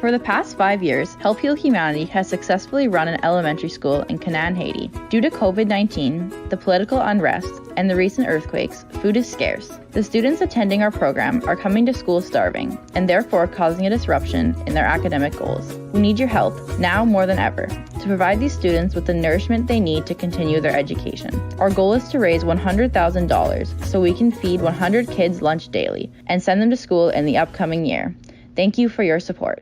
For the past 5 years, Help Heal Humanity has successfully run an elementary school in Canaan, Haiti. Due to COVID-19, the political unrest, and the recent earthquakes, food is scarce. The students attending our program are coming to school starving, and therefore causing a disruption in their academic goals. We need your help, now more than ever, to provide these students with the nourishment they need to continue their education. Our goal is to raise $100,000 so we can feed 100 kids lunch daily and send them to school in the upcoming year. Thank you for your support.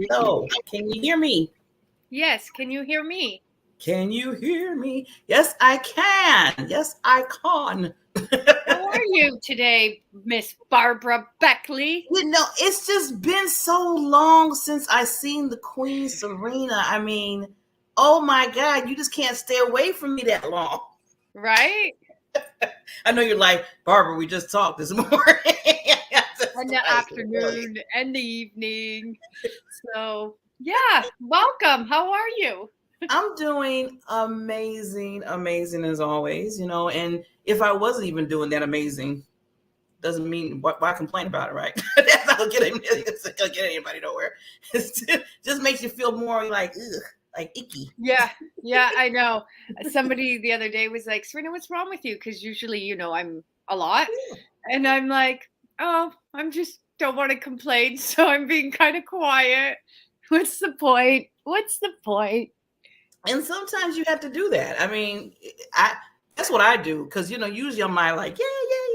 Hello. Can you hear me? Yes. Can you hear me? Can you hear me? Yes, I can. Yes, I can. How are you today, Miss Barbara Beckley? You know, it's just been so long since I seen the Queen Serena. I mean, oh my God, you just can't stay away from me that long. Right? I know you're like, Barbara, we just talked this morning. In the afternoon and the evening. So, yeah, welcome. How are you? I'm doing amazing as always, you know, and if I wasn't even doing that amazing, doesn't mean why complain about it, right? That's not gonna get anybody nowhere. It just makes you feel more like, ugh, like icky. Yeah, I know. Somebody the other day was like, Serena, what's wrong with you? Because usually, you know, I'm a lot. And I'm like, oh, I'm just don't want to complain. So I'm being kind of quiet. What's the point? And sometimes you have to do that. I mean, that's what I do. Because, you know, usually I'm like, yeah,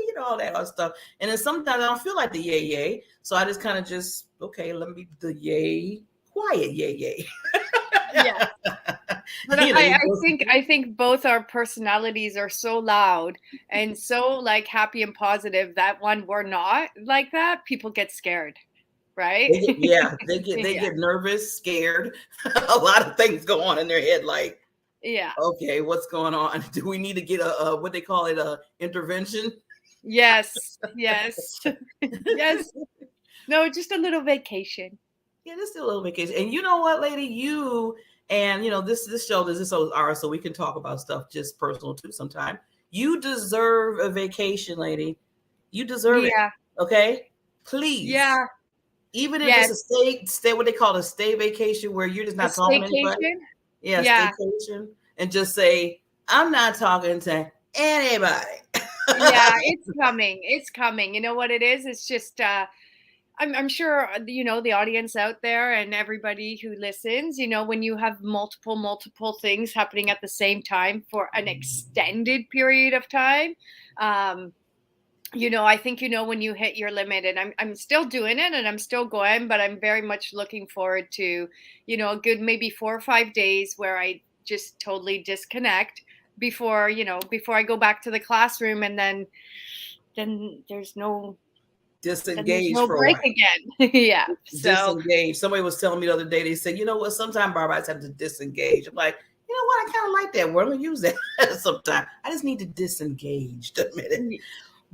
you know, all that other stuff. And then sometimes I don't feel like the yay. So I just kind of okay, let me do the yay, quiet yay. Yeah. But I think both our personalities are so loud and so like happy and positive that when we're not like that, people get scared, right? They get nervous, scared. A lot of things go on in their head, like, yeah, okay, what's going on? Do we need to get a what they call it, a intervention? Yes. No, just a little vacation. Yeah, just a little vacation. And you know what, lady, you and you know this show, this ours, so we can talk about stuff just personal too sometime. You deserve a vacation, lady. You deserve it. Okay, please. Yeah. Even if it's a stay what they call a stay vacation, where you're just not talking to anybody. Yeah, staycation, and just say, I'm not talking to anybody. Yeah, it's coming. You know what it is? It's just I'm sure, you know, the audience out there and everybody who listens, you know, when you have multiple things happening at the same time for an extended period of time, you know, I think, you know, when you hit your limit, and I'm still doing it and I'm still going, but I'm very much looking forward to, you know, a good maybe 4 or 5 days where I just totally disconnect before I go back to the classroom, and then there's no disengage for break again. Yeah. So disengage. Somebody was telling me the other day, they said, you know what, sometimes Barbara, I just have to disengage. I'm like, you know what, I kind of like that word. I'm gonna use that sometimes. I just need to disengage a minute.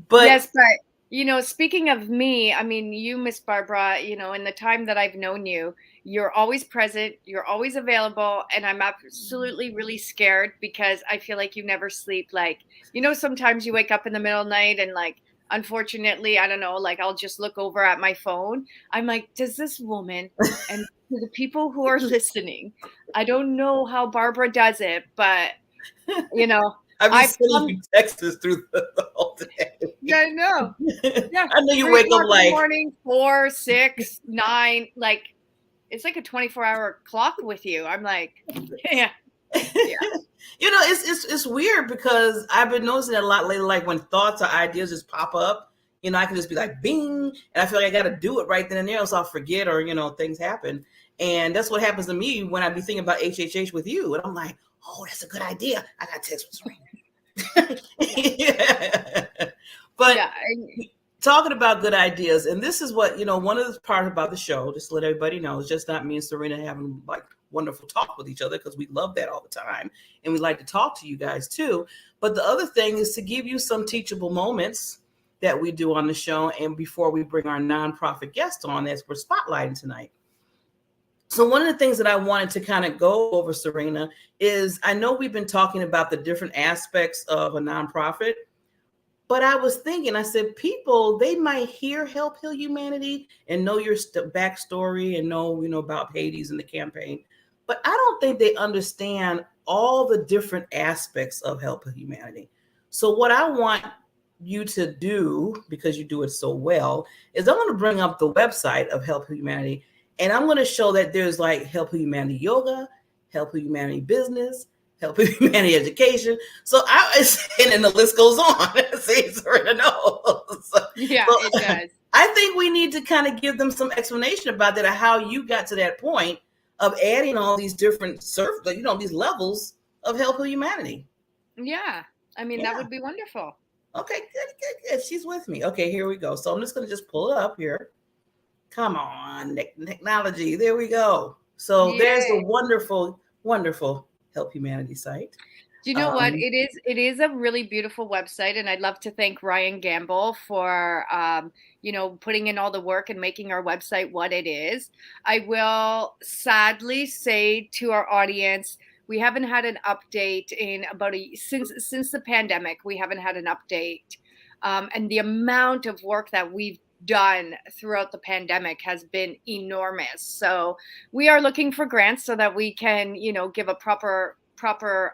But yes, but you know, speaking of me, I mean, you, Miss Barbara, you know, in the time that I've known you, you're always present, you're always available, and I'm absolutely really scared because I feel like you never sleep. Like, you know, sometimes you wake up in the middle of the night and like, unfortunately, I don't know, like I'll just look over at my phone. I'm like, does this woman, and to the people who are listening, I don't know how Barbara does it, but you know, I've sending you texts through the whole day. Yeah, I know. Yeah, I know you wake up like morning 4, 6, 9, like it's like a 24-hour clock with you. I'm like, yeah. You know, it's weird because I've been noticing that a lot lately. Like when thoughts or ideas just pop up, you know, I can just be like, bing, and I feel like I got to do it right then and there, else I'll forget, or you know, things happen. And that's what happens to me when I be thinking about HHH with you. And I'm like, oh, that's a good idea. I got to text with Serena. Yeah. But Yeah. talking about good ideas, and this is what, one of the parts about the show, just to let everybody know, it's just not me and Serena having like wonderful talk with each other, because we love that all the time. And we like to talk to you guys too. But the other thing is to give you some teachable moments that we do on the show. And before we bring our nonprofit guest on, as we're spotlighting tonight. So one of the things that I wanted to kind of go over, Serena, is I know we've been talking about the different aspects of a nonprofit, but I was thinking, I said, people, they might hear Help Heal Humanity and know your backstory and know, about Hades and the campaign. But I don't think they understand all the different aspects of Help Heal Humanity. So what I want you to do, because you do it so well, is I'm going to bring up the website of Help Heal Humanity. And I'm going to show that there's like Help Heal Humanity Yoga, Help Heal Humanity Business, Help Humanity Education. So and then the list goes on. See, Serena knows. Yeah, so, it does. I think we need to kind of give them some explanation about that, how you got to that point of adding all these different these levels of Help Humanity. Yeah, I mean, that would be wonderful. Okay, good. She's with me. Okay, here we go. So I'm just going to just pull it up here. Come on, technology. There we go. So there's a wonderful, wonderful Help Humanity site. Do you know what? It is a really beautiful website, and I'd love to thank Ryan Gamble for putting in all the work and making our website what it is. I will sadly say to our audience, we haven't had an update in about since the pandemic. We haven't had an update, and the amount of work that we've done throughout the pandemic has been enormous. So we are looking for grants so that we can, give a proper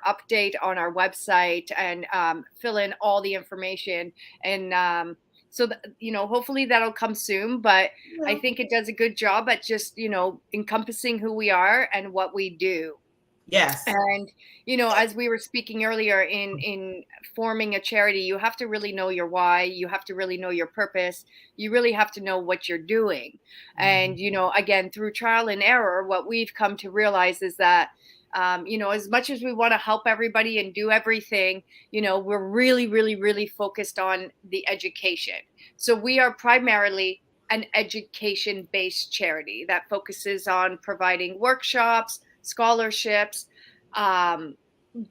update on our website and fill in all the information. And hopefully that'll come soon. But I think it does a good job at just, encompassing who we are and what we do. Yes. And, as we were speaking earlier, in forming a charity, you have to really know your why. You have to really know your purpose. You really have to know what you're doing. And, again, through trial and error, what we've come to realize is that, as much as we want to help everybody and do everything, we're really, really, really focused on the education. So we are primarily an education-based charity that focuses on providing workshops, scholarships,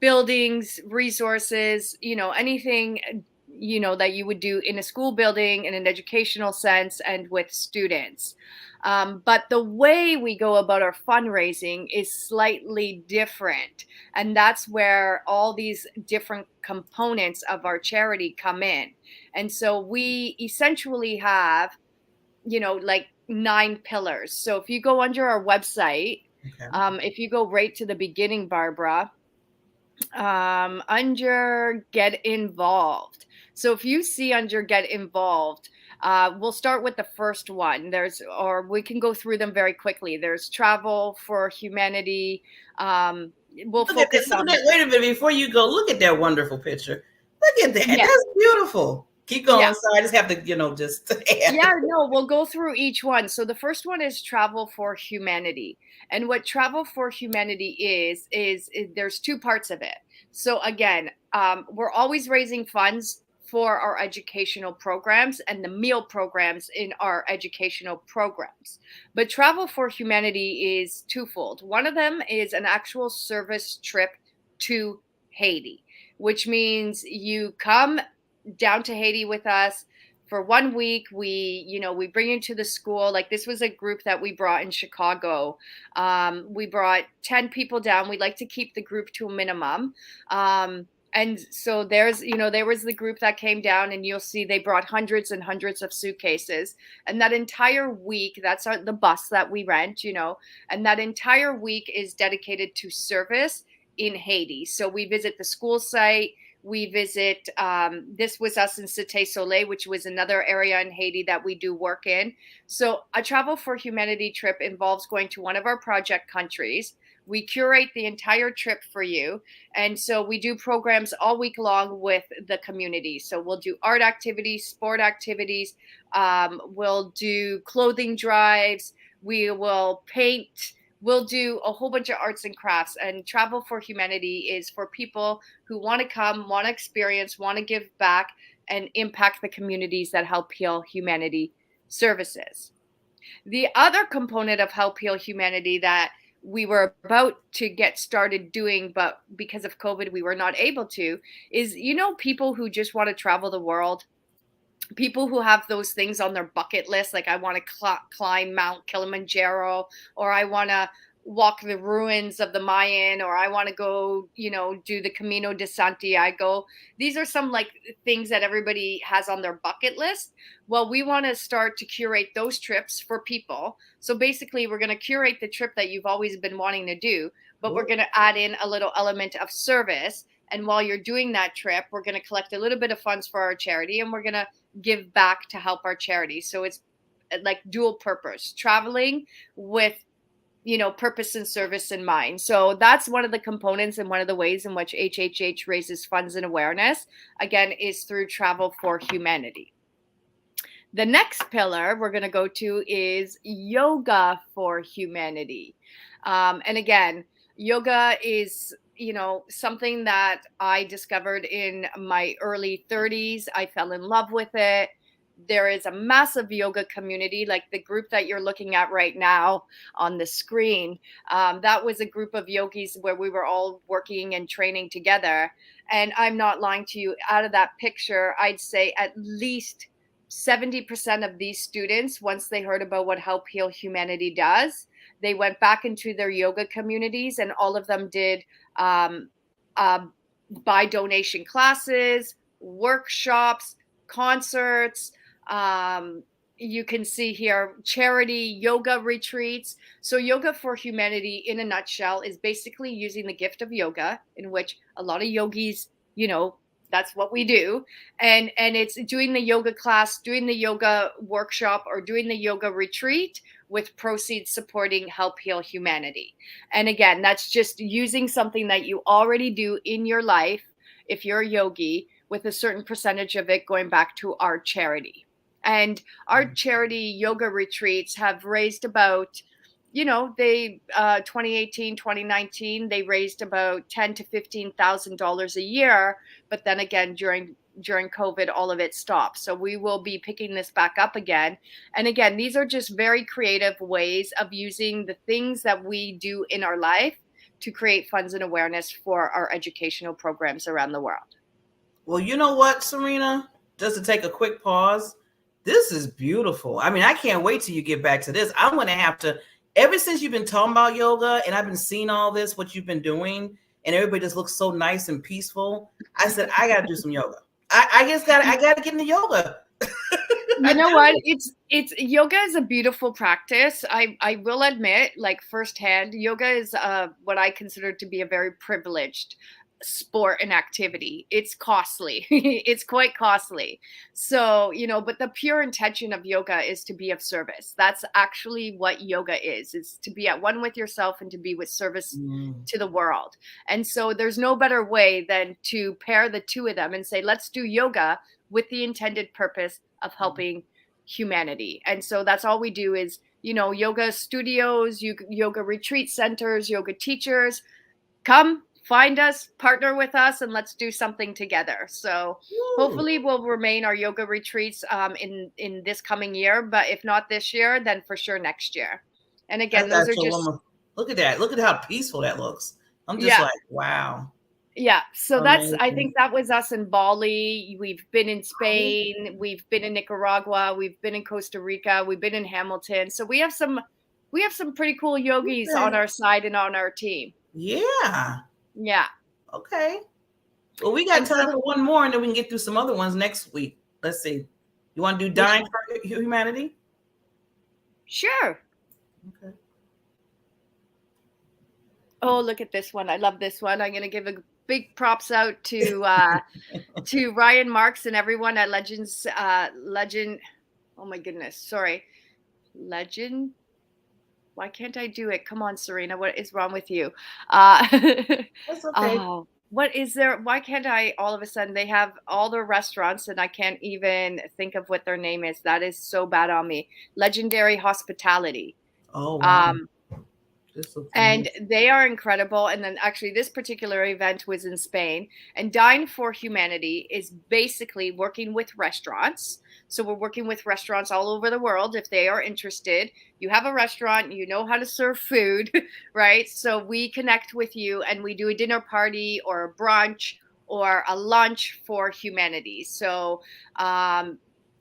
buildings, resources, anything, that you would do in a school building in an educational sense and with students. But the way we go about our fundraising is slightly different. And that's where all these different components of our charity come in. And so we essentially have, like 9 pillars. So if you go under our website, if you go right to the beginning, Barbara, under Get Involved. So if you see under Get Involved, we'll start with the first one. We can go through them very quickly. There's Travel for Humanity. We'll focus on. Wait a minute, before you go, look at that wonderful picture. Look at that. Yes. That's beautiful. Keep going. Yeah. So I just have to, just. We'll go through each one. So the first one is Travel for Humanity. And what Travel for Humanity is there's 2 parts of it. So again, we're always raising funds for our educational programs and the meal programs in our educational programs. But Travel for Humanity is twofold. One of them is an actual service trip to Haiti, which means you come down to Haiti with us for 1 week. We bring you to the school. Like, this was a group that we brought in Chicago. We brought 10 people down. We like to keep the group to a minimum. And so there was the group that came down, and you'll see they brought hundreds and hundreds of suitcases. And that entire week, that's the bus that we rent, and that entire week is dedicated to service in Haiti. So we visit the school site. We visit, this was us in Cité Soleil, which was another area in Haiti that we do work in. So a Travel for Humanity trip involves going to one of our project countries. We curate the entire trip for you. And so we do programs all week long with the community. So we'll do art activities, sport activities. We'll do clothing drives. We will paint we'll do a whole bunch of arts and crafts. And Travel for Humanity is for people who want to come, want to experience, want to give back, and impact the communities that Help Heal Humanity services. The other component of Help Heal Humanity that we were about to get started doing, but because of COVID, we were not able to, is, people who just want to travel the world, people who have those things on their bucket list, like I want to climb Mount Kilimanjaro, or I want to walk the ruins of the Mayan, or I want to go, do the Camino de Santiago. These are some like things that everybody has on their bucket list. Well, we want to start to curate those trips for people. So basically, we're going to curate the trip that you've always been wanting to do, but we're going to add in a little element of service. And while you're doing that trip, we're going to collect a little bit of funds for our charity, and we're going to give back to help our charity. So it's like dual purpose, traveling with, purpose and service in mind. So that's one of the components and one of the ways in which HHH raises funds and awareness, again, is through Travel for Humanity. The next pillar we're going to go to is Yoga for Humanity. And again, yoga is, something that I discovered in my early 30s. I fell in love with it. There is a massive yoga community, like the group that you're looking at right now on the screen. That was a group of yogis where we were all working and training together. And I'm not lying to you, out of that picture, I'd say at least 70% of these students, once they heard about what Help Heal Humanity does, they went back into their yoga communities, and all of them did by donation classes, workshops, concerts. You can see here charity yoga retreats. So Yoga for Humanity, in a nutshell, is basically using the gift of yoga, in which a lot of yogis, that's what we do. And it's doing the yoga class, doing the yoga workshop, or doing the yoga retreat with proceeds supporting Help Heal Humanity. And again, that's just using something that you already do in your life, if you're a yogi, with a certain percentage of it going back to our charity. And our charity yoga retreats have raised about, they 2018, 2019, they raised about $10,000 to $15,000 a year. But then again, during COVID, all of it stopped. So we will be picking this back up again. And again, these are just very creative ways of using the things that we do in our life to create funds and awareness for our educational programs around the world. Well, you know what, Serena? Just to take a quick pause, this is beautiful. I mean, I can't wait till you get back to this. I'm going to have to, ever since you've been talking about yoga and I've been seeing all this, what you've been doing, and everybody just looks so nice and peaceful, I said, I got to do some yoga. I got to get into yoga. You know what? It's yoga is a beautiful practice. I will admit, like firsthand, yoga is what I consider to be a very privileged sport and activity. It's costly. It's quite costly. So, but the pure intention of yoga is to be of service. That's actually what yoga is. It's to be at one with yourself and to be with service to the world. And so there's no better way than to pair the two of them and say, let's do yoga with the intended purpose of helping humanity. And so that's all we do is, yoga studios, yoga retreat centers, yoga teachers, come find us, partner with us, and let's do something together. So hopefully we'll remain our yoga retreats in this coming year, but if not this year, then for sure next year. And again, those are just... Look at that. Look at how peaceful that looks. I'm just like, wow. Yeah. So I think that was us in Bali. We've been in Spain. We've been in Nicaragua. We've been in Costa Rica. We've been in Hamilton. So we have some pretty cool yogis on our side and on our team. Yeah. Yeah. Okay. Well, we got time for one more, and then we can get through some other ones next week. Let's see. You want to do Dying for Humanity? Sure. Okay. Oh, look at this one. I love this one. I'm going to give a big props out to to Ryan Marks and everyone at Legend. Oh my goodness. Sorry. Legend. Why can't I do it? Come on, Serena. What is wrong with you? That's okay. What is there? Why can't I all of a sudden? They have all their restaurants and I can't even think of what their name is. That is so bad on me. Legendary Hospitality. Oh, wow. And they are incredible. And then actually this particular event was in Spain, and Dine for Humanity is basically working with restaurants. So we're working with restaurants all over the world. If they are interested, you have a restaurant, you know how to serve food, right? So we connect with you and we do a dinner party or a brunch or a lunch for humanity. So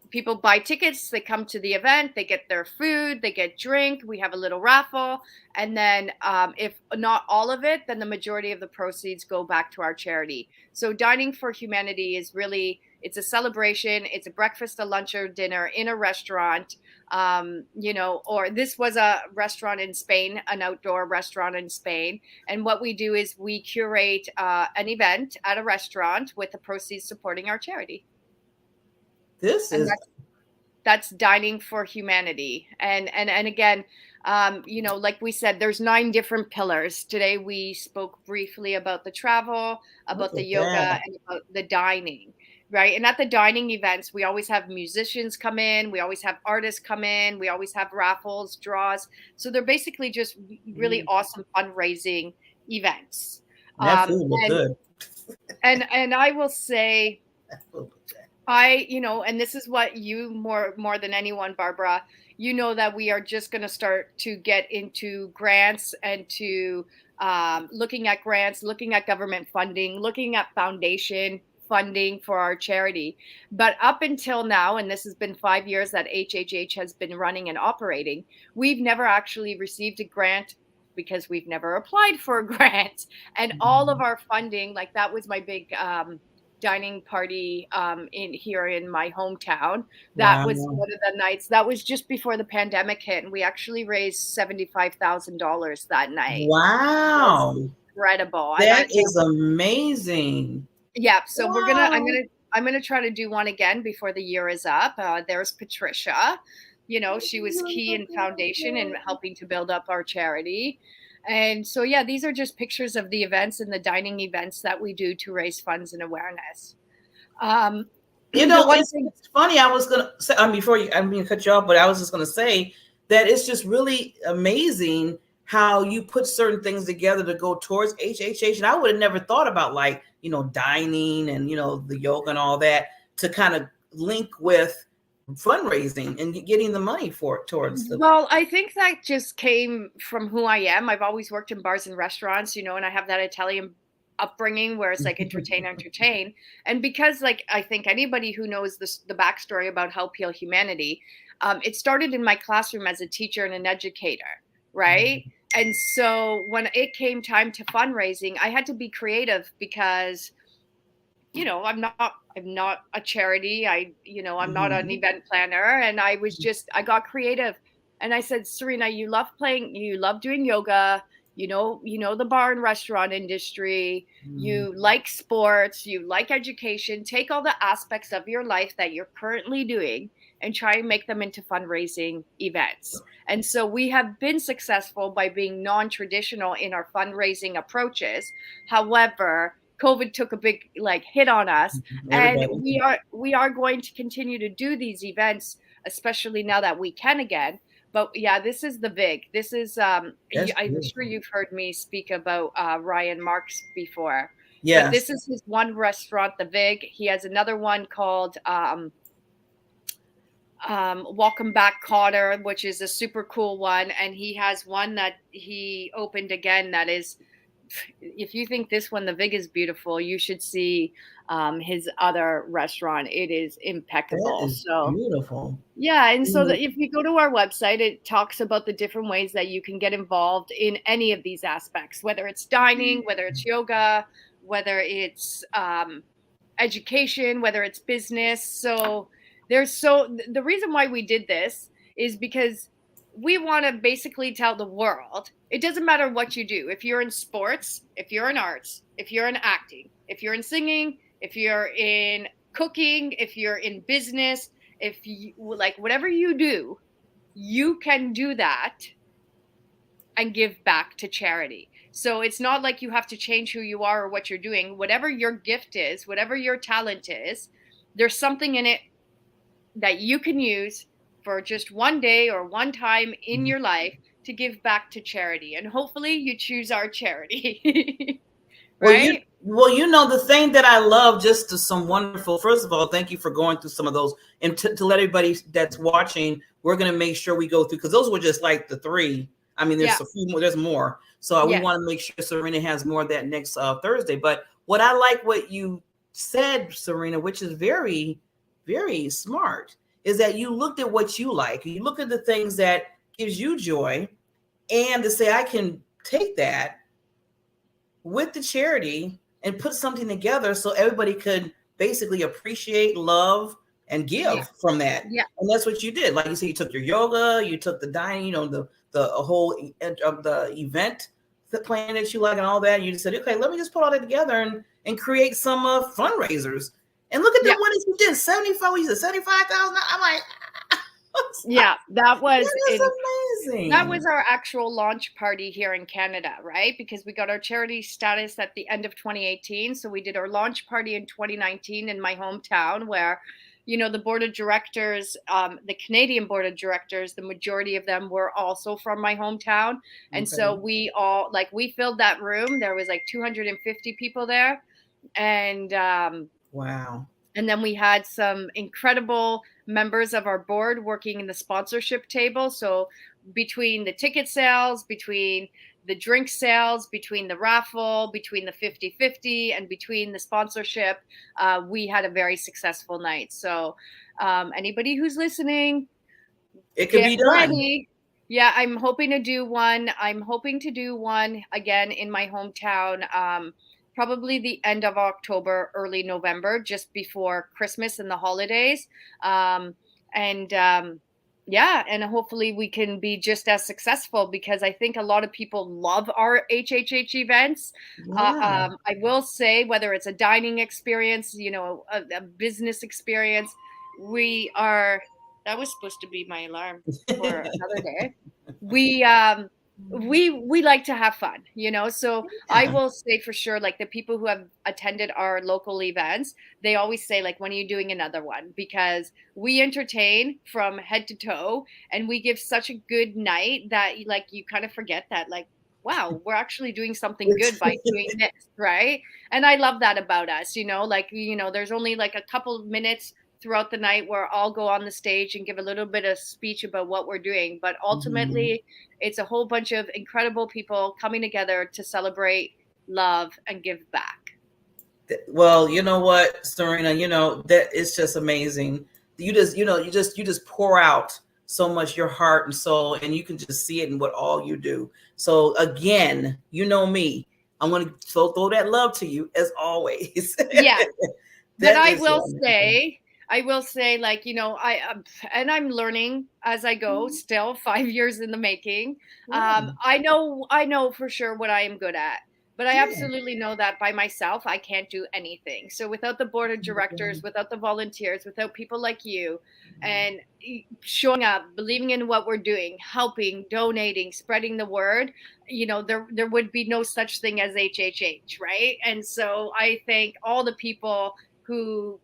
people buy tickets, they come to the event, they get their food, they get drink, we have a little raffle, and then if not all of it, then the majority of the proceeds go back to our charity. So Dining for Humanity is really, it's a celebration. It's a breakfast, a lunch, or dinner in a restaurant, or this was a restaurant in Spain, an outdoor restaurant in Spain. And what we do is we curate an event at a restaurant with the proceeds supporting our charity. That's Dining for Humanity. And again, like we said, there's 9 different pillars. Today we spoke briefly about the travel, about the yoga, and about the dining, right? And at the dining events, we always have musicians come in, we always have artists come in, we always have raffles, draws. So they're basically just really awesome fundraising events. That food was good. And I will say, and this is what you more than anyone, Barbara, that we are just going to start to get into grants and to looking at grants, looking at government funding, looking at foundation funding for our charity. But up until now, and this has been 5 years that HHH has been running and operating, we've never actually received a grant because we've never applied for a grant. And all of our funding, like that was my big dining party here in my hometown. That was one of the nights. That was just before the pandemic hit, and we actually raised $75,000 that night. Wow, incredible! That is amazing. Yeah, so I'm gonna try to do one again before the year is up. There's Patricia. She was key in foundation and helping to build up our charity. And so, yeah, these are just pictures of the events and the dining events that we do to raise funds and awareness. It's funny. I was going to say, I'm going to cut you off, but I was just going to say that it's just really amazing how you put certain things together to go towards HHH. And I would have never thought about dining and, the yoga and all that to kind of link with fundraising and getting the money for it towards the. Well, I think that just came from who I am. I've always worked in bars and restaurants, and I have that Italian upbringing where it's like entertain. And because I think anybody who knows the backstory about Help Heal Humanity, it started in my classroom as a teacher and an educator, right? And so when it came time to fundraising, I had to be creative because I'm not a charity. I'm not an event planner. And I got creative. And I said, Serena, you love doing yoga, the bar and restaurant industry, you like sports, you like education, take all the aspects of your life that you're currently doing and try and make them into fundraising events. And so we have been successful by being non-traditional in our fundraising approaches. However, COVID took a big hit on us, and we are going to continue to do these events, especially now that we can again. But yeah, this is the VIG. This is I'm sure you've heard me speak about Ryan Marks before. Yeah, but this is his one restaurant, the VIG. He has another one called Welcome Back Cotter, which is a super cool one, and he has one that he opened again that is. If you think this one, the VIG, is beautiful, you should see his other restaurant. It is impeccable. That is beautiful. Yeah. And so if you go to our website, it talks about the different ways that you can get involved in any of these aspects, whether it's dining, whether it's yoga, whether it's education, whether it's business. So the reason why we did this is because we want to basically tell the world, it doesn't matter what you do. If you're in sports, if you're in arts, if you're in acting, if you're in singing, if you're in cooking, if you're in business, if you whatever you do, you can do that and give back to charity. So it's not like you have to change who you are or what you're doing. Whatever your gift is, whatever your talent is, there's something in it that you can use for just one day or one time in your life to give back to charity, and hopefully you choose our charity. Right? Well, you know, the thing that I love, just to some wonderful, first of all, thank you for going through some of those, and to let everybody that's watching, we're going to make sure we go through, because those were just like the 3. I mean, there's a few more, there's more. So we want to make sure Serena has more of that next Thursday. But what I like what you said, Serena, which is very, very smart, is that you looked at what you like. You look at the things that gives you joy, and to say, I can take that with the charity and put something together so everybody could basically appreciate, love, and give from that. Yeah. And that's what you did. Like you said, you took your yoga, you took the dining, you know, the whole of the event, the plan that you like and all that. You just said, okay, let me just put all that together and create some fundraisers. And look at the one that you did, 75, you said 75,000. I'm like, yeah, that was amazing. That was our actual launch party here in Canada, right? Because we got our charity status at the end of 2018. So we did our launch party in 2019 in my hometown, where, you know, the board of directors, the Canadian board of directors, the majority of them were also from my hometown. And so we all, like, we filled that room. There was like 250 people there. And wow. And then we had some incredible members of our board working in the sponsorship table. So between the ticket sales, between the drink sales, between the raffle, between the 50-50, and between the sponsorship, we had a very successful night. So anybody who's listening, it could be done. Ready. Yeah, I'm hoping to do one. I'm hoping to do one again in my hometown. Probably the end of October, early November, just before Christmas and the holidays. Yeah, and hopefully we can be just as successful, because I think a lot of people love our HHH events. Yeah. I will say, whether it's a dining experience, you know, a business experience, that was supposed to be my alarm for another day. We like to have fun, you know, so I will say for sure, like the people who have attended our local events, they always say, like, when are you doing another one? Because we entertain from head to toe, and we give such a good night that, like, you kind of forget that, like, wow, we're actually doing something good by doing this, right? And I love that about us, you know, like, you know, there's only like a couple of minutes throughout the night where I'll go on the stage and give a little bit of speech about what we're doing. But ultimately, it's a whole bunch of incredible people coming together to celebrate, love, and give back. Well, you know what, Serena, you know, that is just amazing. You just pour out so much, your heart and soul, and you can just see it in what all you do. So again, you know me, I'm going to throw that love to you as always. Yeah. But I will say, like, you know, and I'm learning as I go, still 5 years in the making. I know for sure what I am good at, but I absolutely know that by myself, I can't do anything. So without the board of directors, without the volunteers, without people like you, and showing up, believing in what we're doing, helping, donating, spreading the word, you know, there would be no such thing as HHH, right? And so I thank all the people who,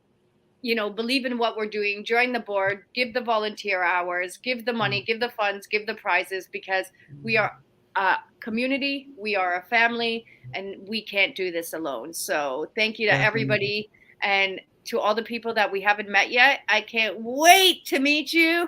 you know, believe in what we're doing, join the board, give the volunteer hours, give the money, give the funds, give the prizes, because we are a community, we are a family, and we can't do this alone. So thank you to everybody, and to all the people that we haven't met yet. I can't wait to meet you.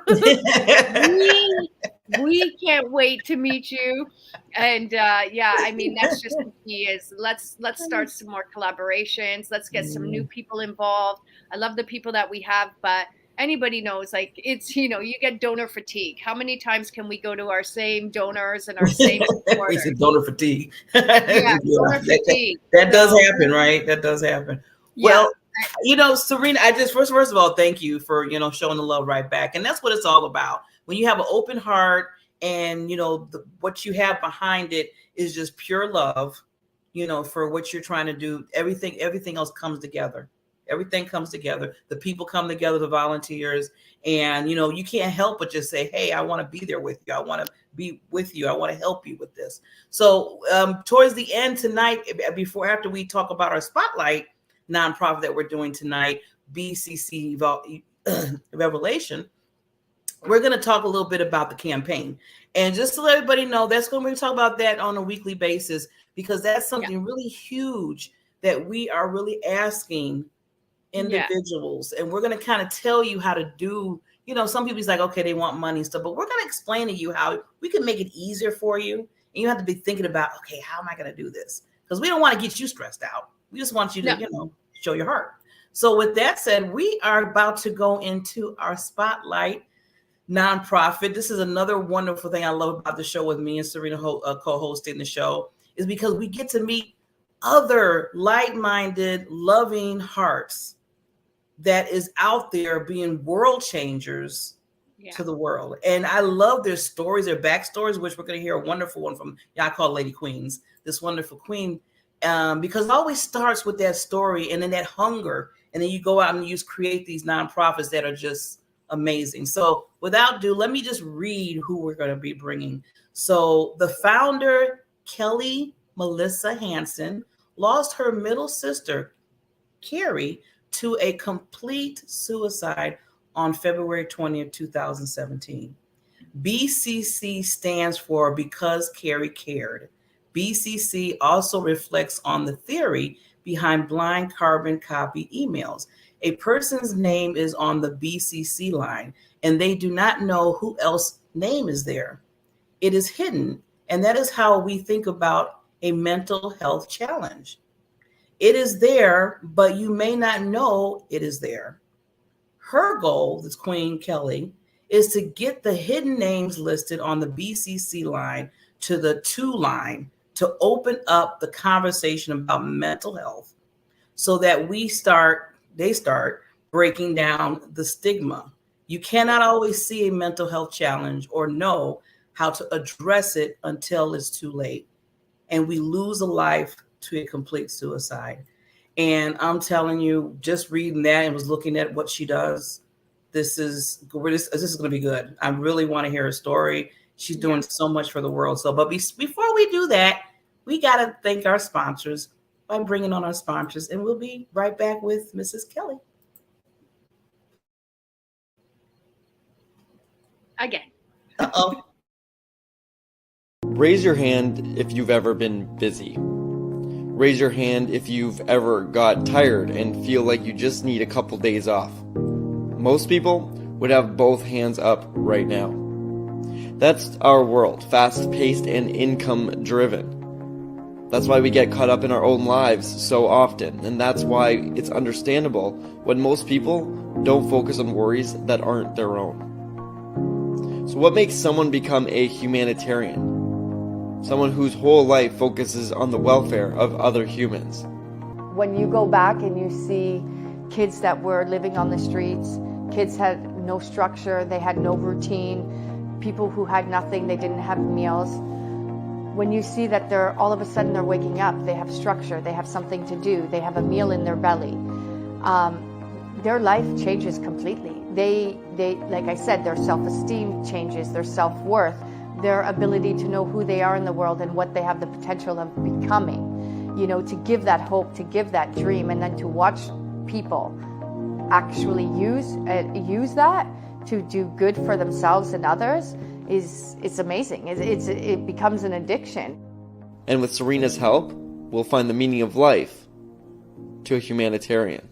we can't wait to meet you. And yeah, I mean, that's just the key, is let's start some more collaborations. Let's get some new people involved. I love the people that we have, but anybody knows, like, it's, you know, you get donor fatigue. How many times can we go to our same donors and our same supporters? Donor fatigue. Donor fatigue. That does happen, right? That does happen. Yeah. Well, you know, Serena, I just first of all, thank you for, you know, showing the love right back. And that's what it's all about. When you have an open heart, and, you know, what you have behind it is just pure love, you know, for what you're trying to do. Everything else comes together. Everything comes together. The people come together, the volunteers, and, you know, you can't help but just say, hey, I want to be there with you. I want to be with you. I want to help you with this. So towards the end tonight, after we talk about our spotlight nonprofit that we're doing tonight, BCC Revelation, we're going to talk a little bit about the campaign. And just to let everybody know, we're going to talk about that on a weekly basis, because that's something really huge that we are really asking individuals. And we're going to kind of tell you how to do, some people's like, okay, they want money and stuff, but we're going to explain to you how we can make it easier for you. And you have to be thinking about, okay, how am I going to do this? Because we don't want to get you stressed out. We just want you to, show your heart. So with that said, we are about to go into our spotlight nonprofit. This is another wonderful thing I love about the show with me and Serena co-hosting the show, is because we get to meet other like-minded, loving hearts that is out there being world changers to the world. And I love their stories, their backstories, which we're going to hear a wonderful one from, I call Lady Queens, this wonderful queen, because it always starts with that story and then that hunger. And then you go out and create these nonprofits that are just amazing. So without ado, let me just read who we're going to be bringing. So the founder, Kelly Melissa Hansen, lost her middle sister, Carrie, to a complete suicide on February 20th, 2017. BCC stands for Because Carrie Cared. BCC also reflects on the theory behind blind carbon copy emails. A person's name is on the BCC line, and they do not know who else's name is there. It is hidden, and that is how we think about a mental health challenge. It is there, but you may not know it is there. Her goal, this Queen Kelly, is to get the hidden names listed on the BCC line to the 2 line to open up the conversation about mental health, so that they start breaking down the stigma. You cannot always see a mental health challenge or know how to address it until it's too late, and we lose a life to a complete suicide. And I'm telling you, just reading that and was looking at what she does, this is going to be good. I really want to hear her story. She's doing so much for the world. So, but before we do that, we got to thank our sponsors by bringing on our sponsors, and we'll be right back with Mrs. Kelly. Again. Uh-oh. Raise your hand if you've ever been busy. Raise your hand if you've ever got tired and feel like you just need a couple days off. Most people would have both hands up right now. That's our world, fast-paced and income-driven. That's why we get caught up in our own lives so often, and that's why it's understandable when most people don't focus on worries that aren't their own. So what makes someone become a humanitarian? Someone whose whole life focuses on the welfare of other humans. When you go back and you see kids that were living on the streets, kids had no structure, they had no routine, people who had nothing, they didn't have meals. When you see that all of a sudden they're waking up, they have structure, they have something to do, they have a meal in their belly, their life changes completely. They, like I said, their self-esteem changes, their self-worth, their ability to know who they are in the world and what they have the potential of becoming, to give that hope, to give that dream, and then to watch people actually use that to do good for themselves and others it's amazing. It becomes an addiction. And with Serena's help, we'll find the meaning of life to a humanitarian.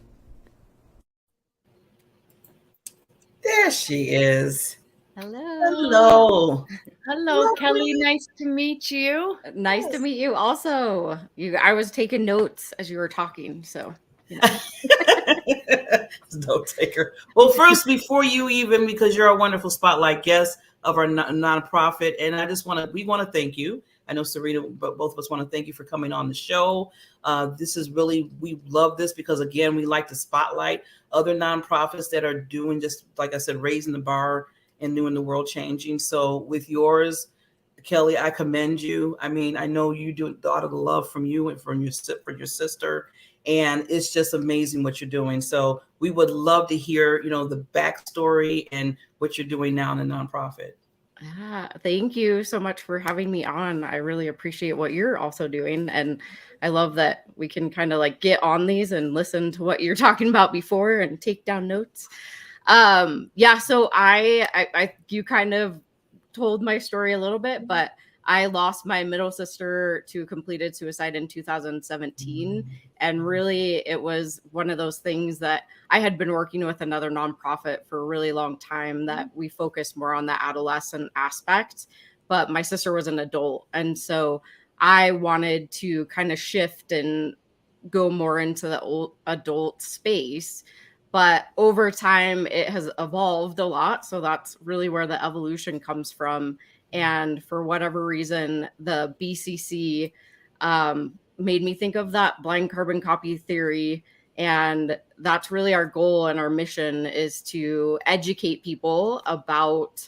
There she is. Hello. Hello, Kelly. Nice to meet you. Nice to meet you also. I was taking notes as you were talking, so. Note taker. Well, first, before you even, because you're a wonderful spotlight guest of our nonprofit, and we want to thank you. I know Serena, but both of us want to thank you for coming on the show. This is really, we love this because, again, we like to spotlight other nonprofits that are doing, just like I said, raising the bar and doing the world changing. So with yours, Kelly, I commend you. I mean, I know you do a lot of the love from you and from your sister, and it's just amazing what you're doing. So we would love to hear, the backstory and what you're doing now in the nonprofit. Thank you so much for having me on. I really appreciate what you're also doing. And I love that we can kind of like get on these and listen to what you're talking about before and take down notes. Yeah, so you kind of told my story a little bit, but I lost my middle sister to completed suicide in 2017. And really, it was one of those things that I had been working with another nonprofit for a really long time that we focused more on the adolescent aspect. But my sister was an adult. And so I wanted to kind of shift and go more into the old adult space. But over time, it has evolved a lot. So that's really where the evolution comes from. And for whatever reason, the BCC made me think of that blind carbon copy theory. And that's really our goal and our mission, is to educate people about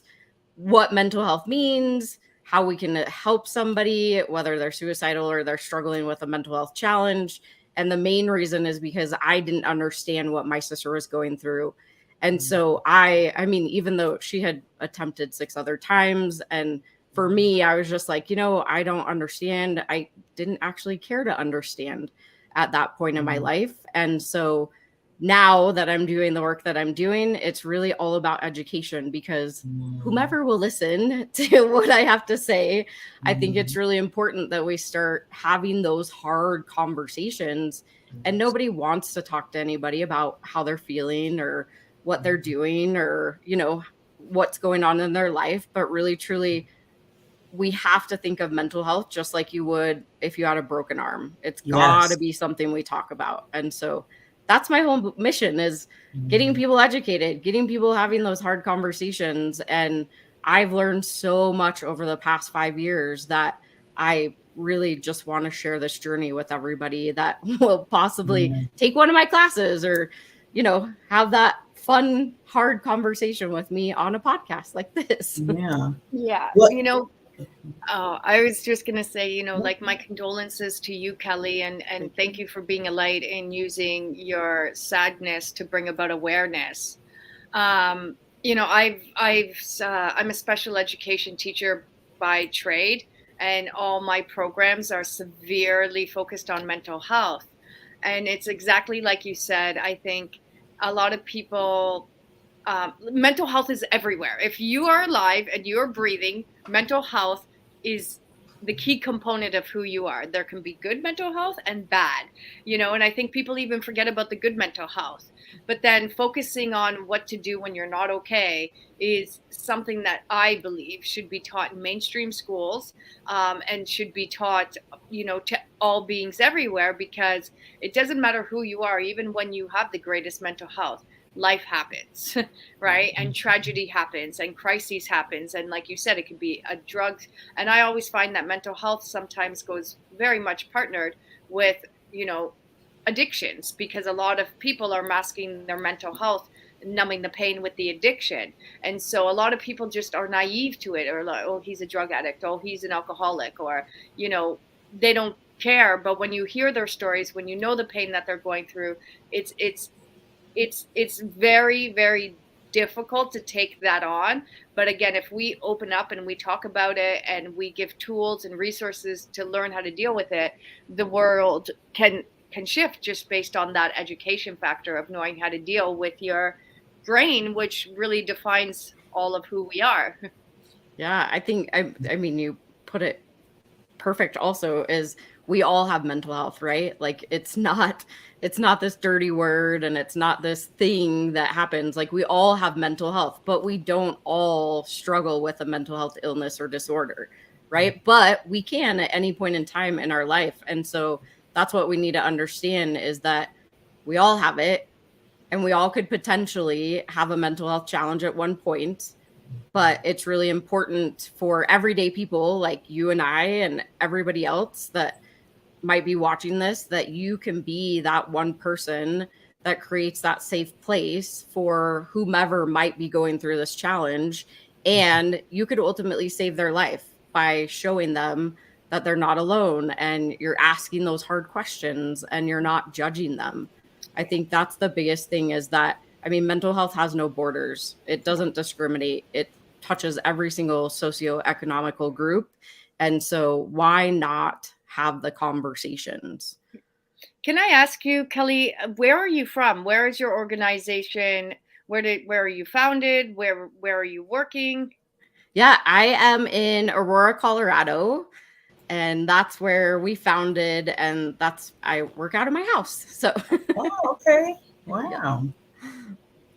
what mental health means, how we can help somebody, whether they're suicidal or they're struggling with a mental health challenge. And the main reason is because I didn't understand what my sister was going through. And so I mean, even though she had attempted 6 other times, and for me, I was just like, I don't understand. I didn't actually care to understand at that point in my life. And so now that I'm doing the work that I'm doing, it's really all about education, because whomever will listen to what I have to say, I think it's really important that we start having those hard conversations. And nobody wants to talk to anybody about how they're feeling or what they're doing or, what's going on in their life. But really, truly, we have to think of mental health just like you would if you had a broken arm. It's got to be something we talk about. And so that's my whole mission, is getting people educated, getting people having those hard conversations. And I've learned so much over the past 5 years that I really just want to share this journey with everybody that will possibly take one of my classes or, have that fun, hard conversation with me on a podcast like this. Yeah. Well, I was just going to say, like, my condolences to you, Kelly, and thank you for being a light and using your sadness to bring about awareness. I'm a special education teacher by trade, and all my programs are severely focused on mental health. And it's exactly like you said. I think a lot of people, mental health is everywhere. If you are alive and you're breathing, mental health is the key component of who you are. There can be good mental health and bad, and I think people even forget about the good mental health. But then focusing on what to do when you're not okay is something that I believe should be taught in mainstream schools, and should be taught, to all beings everywhere, because it doesn't matter who you are. Even when you have the greatest mental health, life happens, right? And tragedy happens and crises happens. And like you said, it could be a drug. And I always find that mental health sometimes goes very much partnered with, addictions, because a lot of people are masking their mental health, numbing the pain with the addiction. And so a lot of people just are naive to it, or like, oh, he's a drug addict, oh, he's an alcoholic, or, they don't care. But when you hear their stories, when you know the pain that they're going through, it's very, very difficult to take that on. But again, if we open up and we talk about it and we give tools and resources to learn how to deal with it, the world can shift just based on that education factor of knowing how to deal with your brain, which really defines all of who we are. Yeah, I think, I mean, you put it perfect also, is we all have mental health, right? Like, it's not this dirty word, and it's not this thing that happens. Like, we all have mental health, but we don't all struggle with a mental health illness or disorder, right? But we can at any point in time in our life. And so that's what we need to understand, is that we all have it, and we all could potentially have a mental health challenge at one point. But it's really important for everyday people like you and I and everybody else that might be watching this, that you can be that one person that creates that safe place for whomever might be going through this challenge. And you could ultimately save their life by showing them that they're not alone, and you're asking those hard questions and you're not judging them. I think that's the biggest thing, is that, I mean, mental health has no borders. It doesn't discriminate. It touches every single socioeconomical group. And so why not have the conversations? Can I ask you, Kelly, where are you from? Where is your organization? where are you founded? Where are you working? Yeah, I am in Aurora, Colorado, and that's where we founded, and I work out of my house. So Oh, okay. Wow.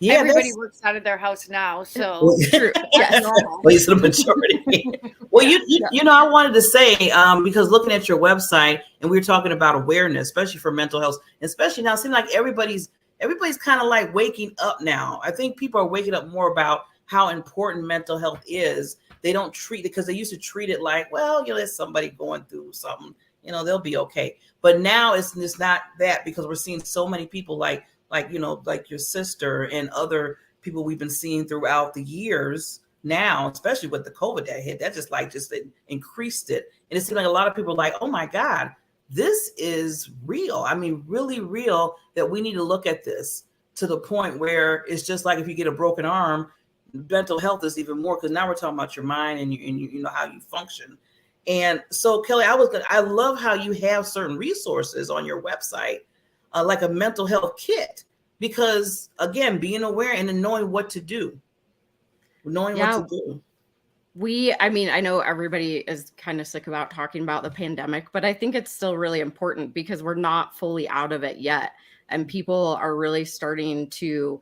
Yeah, Everybody that's works out of their house now, so well, true. that's Yes. normal. at least the majority. Well, you know, I wanted to say because looking at your website and we were talking about awareness, especially for mental health, especially now, it seems like everybody's kind of like waking up now. I think people are waking up more about how important mental health is. They don't treat it because they used to treat it like, well, you know, there's somebody going through something, you know, they'll be okay. But now it's not that, because we're seeing so many people like you know, like your sister and other people we've been seeing throughout the years now, especially with the COVID that hit, that just increased it. And it seemed like a lot of people are like, oh my God, this is real. I mean, really real, that we need to look at this to the point where it's just like if you get a broken arm, mental health is even more, because now we're talking about your mind and you know how you function. And so Kelly, I love how you have certain resources on your website, like a mental health kit, because again, being aware and then knowing what to do. What to do. I mean, I know everybody is kind of sick about talking about the pandemic, but I think it's still really important because we're not fully out of it yet. And people are really starting to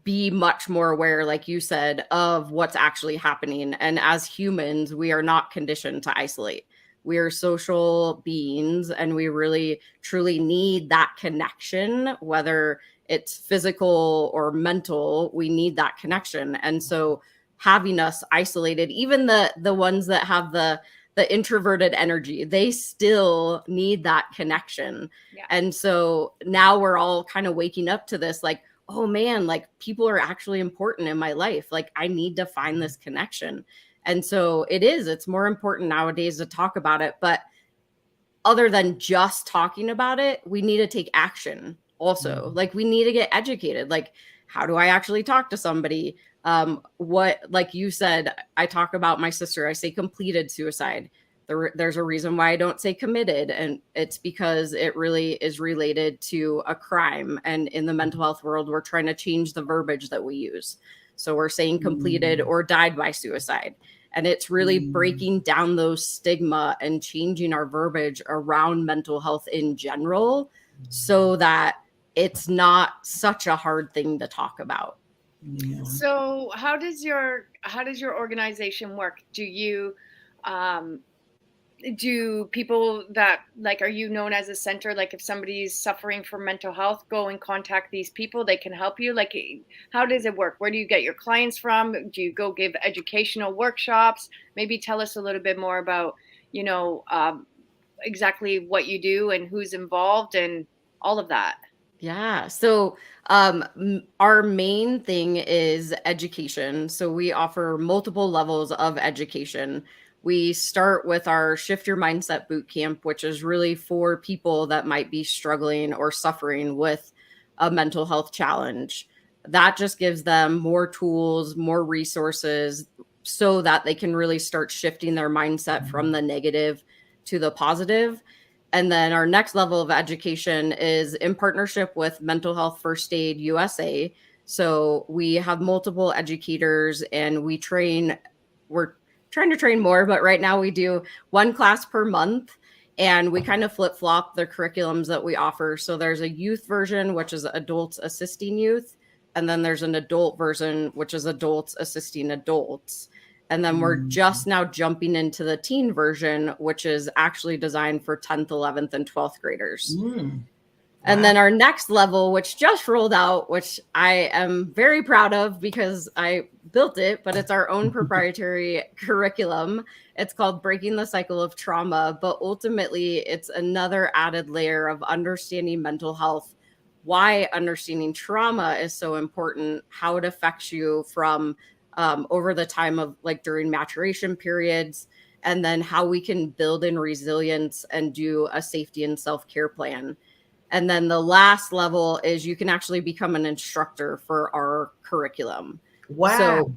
be much more aware, like you said, of what's actually happening. And as humans, we are not conditioned to isolate. We are social beings, and we really truly need that connection, whether it's physical or mental. We need that connection. And so having us isolated, even the ones that have the introverted energy, they still need that connection. Yeah. And so now we're all kind of waking up to this, like, oh man, like people are actually important in my life. Like I need to find this connection. And so it's more important nowadays to talk about it. But other than just talking about it, we need to take action also. Like we need to get educated. Like, how do I actually talk to somebody? What, like you said, I talk about my sister, I say completed suicide. There's a reason why I don't say committed, and it's because it really is related to a crime. And in the mental health world, we're trying to change the verbiage that we use. So we're saying completed or died by suicide. And it's really breaking down those stigma and changing our verbiage around mental health in general, so that it's not such a hard thing to talk about. Yeah. So how does your organization work? Do people that, like, are you known as a center? Like if somebody's suffering from mental health, go and contact these people, they can help you. Like, how does it work? Where do you get your clients from? Do you go give educational workshops? Maybe tell us a little bit more about, you know, exactly what you do and who's involved and all of that. Yeah. So our main thing is education. So we offer multiple levels of education. We start with our Shift Your Mindset Boot Camp, which is really for people that might be struggling or suffering with a mental health challenge. That just gives them more tools, more resources, so that they can really start shifting their mindset from the negative to the positive. And then our next level of education is in partnership with Mental Health First Aid USA. So we have multiple educators, and we're trying to train more, but right now we do one class per month, and we kind of flip-flop the curriculums that we offer. So there's a youth version, which is adults assisting youth, and then there's an adult version, which is adults assisting adults. And then we're just now jumping into the teen version, which is actually designed for 10th, 11th, and 12th graders. And then our next level, which just rolled out, which I am very proud of because I built it, but it's our own proprietary curriculum. It's called Breaking the Cycle of Trauma. But ultimately, it's another added layer of understanding mental health, why understanding trauma is so important, how it affects you from over the time of, like, during maturation periods, and then how we can build in resilience and do a safety and self-care plan. And then the last level is you can actually become an instructor for our curriculum. Wow. So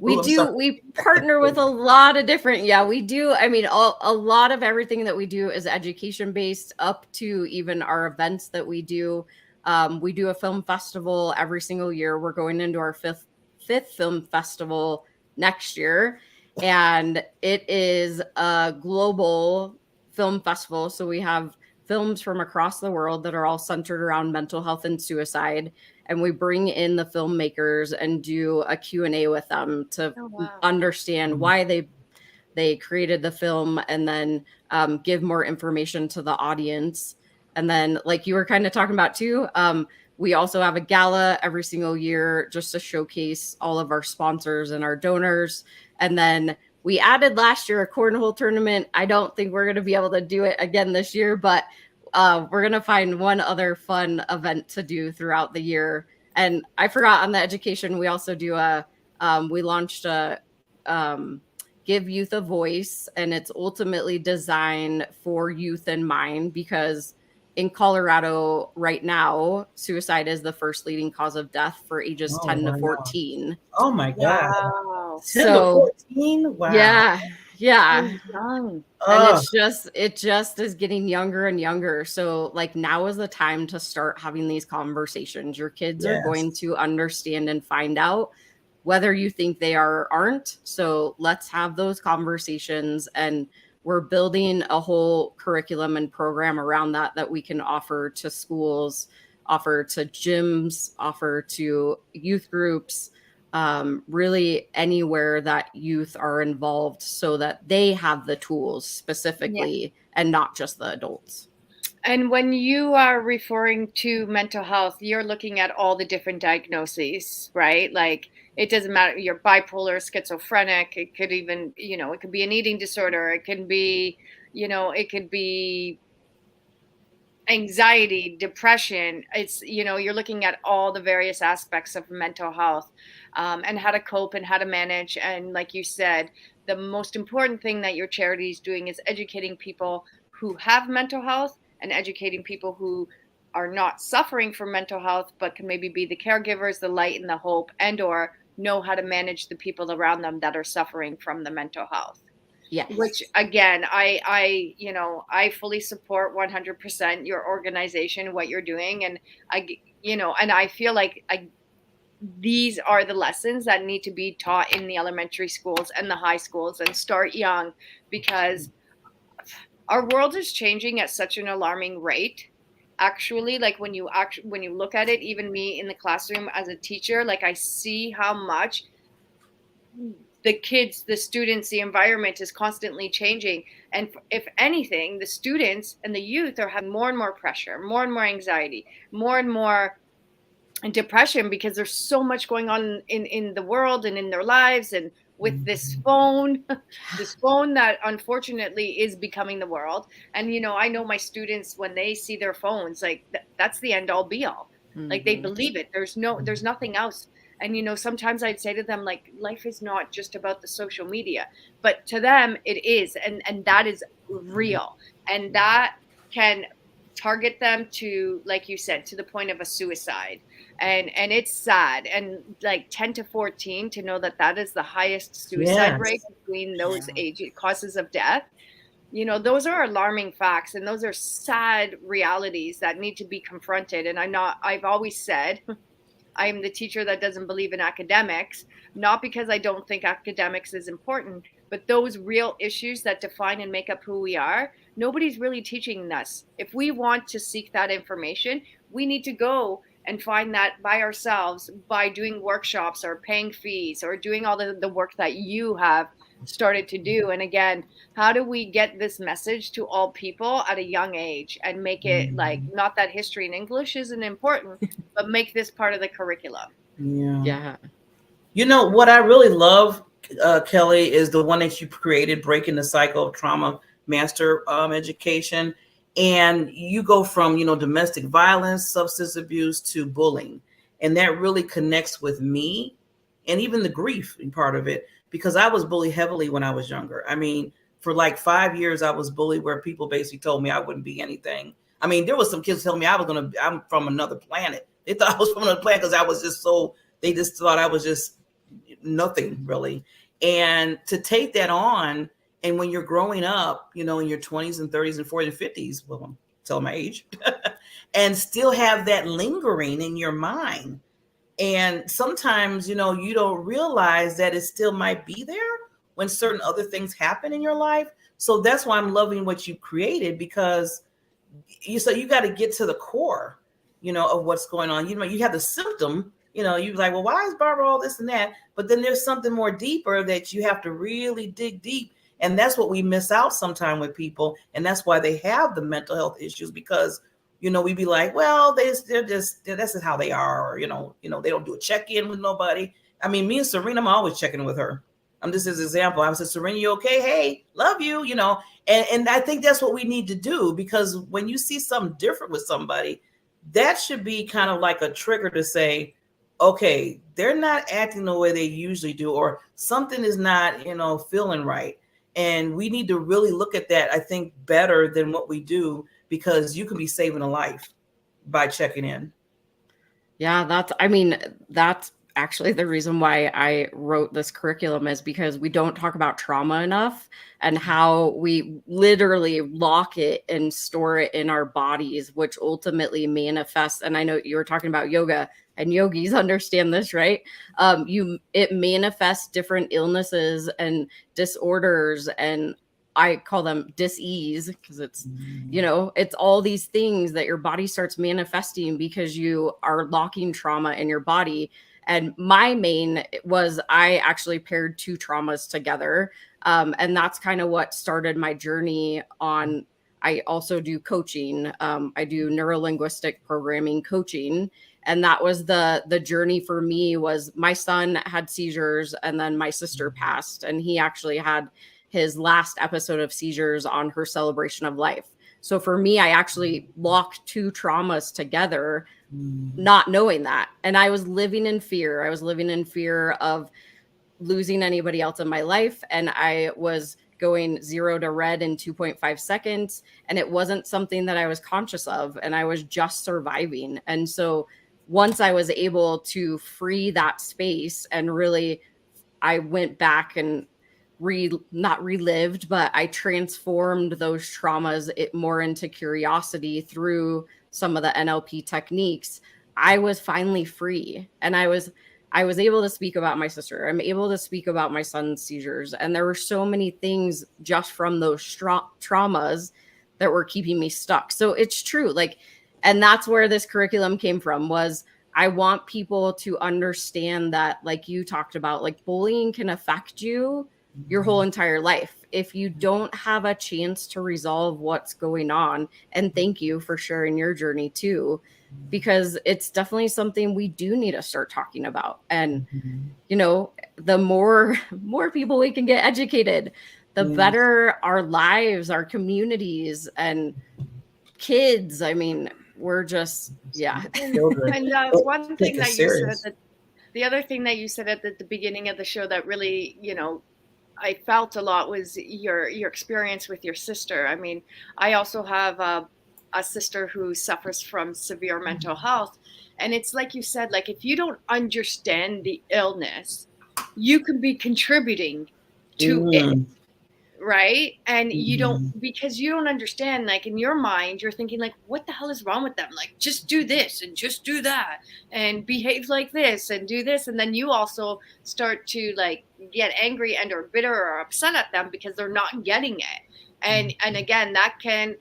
we partner with a lot of different, we do. I mean, a lot of everything that we do is education based, up to even our events that we do. We do a film festival every single year. We're going into our fifth film festival next year, and it is a global film festival. So we have films from across the world that are all centered around mental health and suicide, and we bring in the filmmakers and do a Q&A with them to understand why they created the film, and then give more information to the audience. And then, like you were kind of talking about too, we also have a gala every single year just to showcase all of our sponsors and our donors. And then we added last year a cornhole tournament. I don't think we're going to be able to do it again this year, but we're going to find one other fun event to do throughout the year. And I forgot, on the education, we also do we launched a Give Youth a Voice, and it's ultimately designed for youth in mind, because in Colorado right now, suicide is the first leading cause of death for ages 10 to 14. Oh my God. Wow. 10 to 14? Wow. Yeah. Young. And it just is getting younger and younger. So like, now is the time to start having these conversations. Your kids are going to understand and find out whether you think they are or aren't. So let's have those conversations, and we're building a whole curriculum and program around that we can offer to schools, offer to gyms, offer to youth groups, really anywhere that youth are involved, so that they have the tools specifically and not just the adults. And when you are referring to mental health, you're looking at all the different diagnoses, right? Like, it doesn't matter, you're bipolar, schizophrenic, it could even, it could be an eating disorder, it can be, it could be anxiety, depression. It's, you're looking at all the various aspects of mental health, and how to cope and how to manage. And like you said, the most important thing that your charity is doing is educating people who have mental health, and educating people who are not suffering from mental health, but can maybe be the caregivers, the light and the hope, and or know how to manage the people around them that are suffering from the mental health. Yeah. Which again, I fully support 100% your organization, what you're doing. And I feel like these are the lessons that need to be taught in the elementary schools and the high schools, and start young, because our world is changing at such an alarming rate. Actually, like when you look at it, even me in the classroom as a teacher, like I see how much the kids, the students, the environment is constantly changing. And if anything, the students and the youth are having more and more pressure, more and more anxiety, more and more depression, because there's so much going on in the world and in their lives, and with this phone that unfortunately is becoming the world. And, I know my students, when they see their phones, like that's the end all be all. Like they believe it. There's nothing else. And, sometimes I'd say to them, like, life is not just about the social media, but to them it is. And that is real. And that can target them to, like you said, to the point of a suicide. And it's sad. And like 10 to 14, to know that is the highest suicide rate between those age causes of death. Those are alarming facts, and those are sad realities that need to be confronted. And I've always said, I am the teacher that doesn't believe in academics, not because I don't think academics is important, but those real issues that define and make up who we are, nobody's really teaching us. If we want to seek that information, we need to go and find that by ourselves, by doing workshops or paying fees or doing all the work that you have started to do. And again, how do we get this message to all people at a young age and make it like, not that history and English isn't important, but make this part of the curriculum? Yeah. What I really love, Kelly, is the one that you created, Breaking the Cycle of Trauma Master Education. And you go from, domestic violence, substance abuse to bullying. And that really connects with me, and even the grief part of it, because I was bullied heavily when I was younger. I mean, for like 5 years, I was bullied, where people basically told me I wouldn't be anything. I mean, there was some kids telling me I'm from another planet. They thought I was from another planet because I was just they just thought I was just nothing really. And to take that on, and when you're growing up, in your 20s and 30s and 40s and 50s, well, I'm telling my age, and still have that lingering in your mind. And sometimes, you don't realize that it still might be there when certain other things happen in your life. So that's why I'm loving what you created, because you got to get to the core, of what's going on. You have the symptom, you're like, well, why is Barbara all this and that? But then there's something more deeper that you have to really dig deep. And that's what we miss out sometime with people. And that's why they have the mental health issues, because, we be like, well, they're just, this is how they are. Or, they don't do a check-in with nobody. I mean, me and Serena, I'm always checking with her. I'm just as an example. I said, Serena, you okay? Hey, love you, and I think that's what we need to do, because when you see something different with somebody, that should be kind of like a trigger to say, okay, they're not acting the way they usually do, or something is not, feeling right. And we need to really look at that, I think, better than what we do, because you can be saving a life by checking in. Yeah, that's actually the reason why I wrote this curriculum, is because we don't talk about trauma enough, and how we literally lock it and store it in our bodies, which ultimately manifests. And I know you were talking about yoga, and yogis understand this, right? It manifests different illnesses and disorders, and I call them dis-ease, because it's, it's all these things that your body starts manifesting because you are locking trauma in your body. And my main was, I actually paired two traumas together. And that's kind of what started my journey on. I also do coaching. I do neuro-linguistic programming coaching. And that was the journey for me. Was my son had seizures, and then my sister passed, and he actually had his last episode of seizures on her celebration of life. So for me, I actually locked two traumas together, not knowing that. And I was living in fear. I was living in fear of losing anybody else in my life. And I was going 0 to red in 2.5 seconds. And it wasn't something that I was conscious of. And I was just surviving. And so once I was able to free that space, and really, I went back and not relived, but I transformed those traumas more into curiosity through some of the NLP techniques. I was finally free, and I was able to speak about my sister. I'm able to speak about my son's seizures, and there were so many things just from those traumas that were keeping me stuck. So it's true, and that's where this curriculum came from. Was I want people to understand that, like you talked about, bullying can affect you your whole entire life if you don't have a chance to resolve what's going on. And thank you for sharing your journey too, because it's definitely something we do need to start talking about. And the more people we can get educated, the better our lives, our communities, and kids. I mean, we're just, yeah. And one thing that you said, the other thing that you said at the beginning of the show that really, I felt a lot, was your experience with your sister. I mean, I also have a sister who suffers from severe mental health. And it's like you said, if you don't understand the illness, you can be contributing to it. Right. And you don't, because you don't understand, in your mind, you're thinking what the hell is wrong with them? Just do this and just do that and behave like this and do this. And then you also start to get angry and or bitter or upset at them because they're not getting it. And again, that can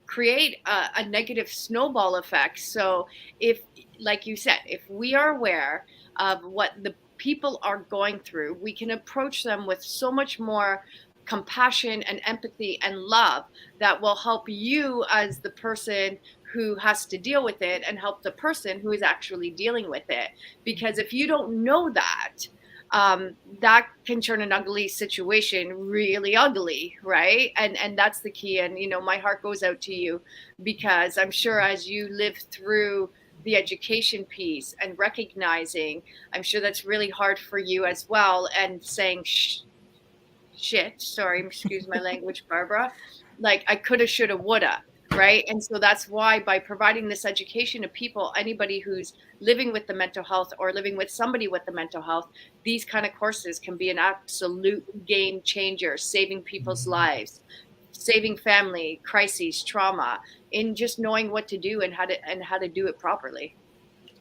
create a negative snowball effect. So if, like you said, if we are aware of what the people are going through, we can approach them with so much more compassion and empathy and love that will help you as the person who has to deal with it, and help the person who is actually dealing with it. Because if you don't know that, that can turn an ugly situation really ugly, right? And that's the key. And my heart goes out to you, because I'm sure as you live through the education piece and recognizing, I'm sure that's really hard for you as well, and saying shit, sorry, excuse my language, Barbara, I coulda, shoulda, woulda, right? And so that's why, by providing this education to people, anybody who's living with the mental health or living with somebody with the mental health, these kind of courses can be an absolute game changer, saving people's lives, saving family, crises, trauma, in just knowing what to do and how to do it properly.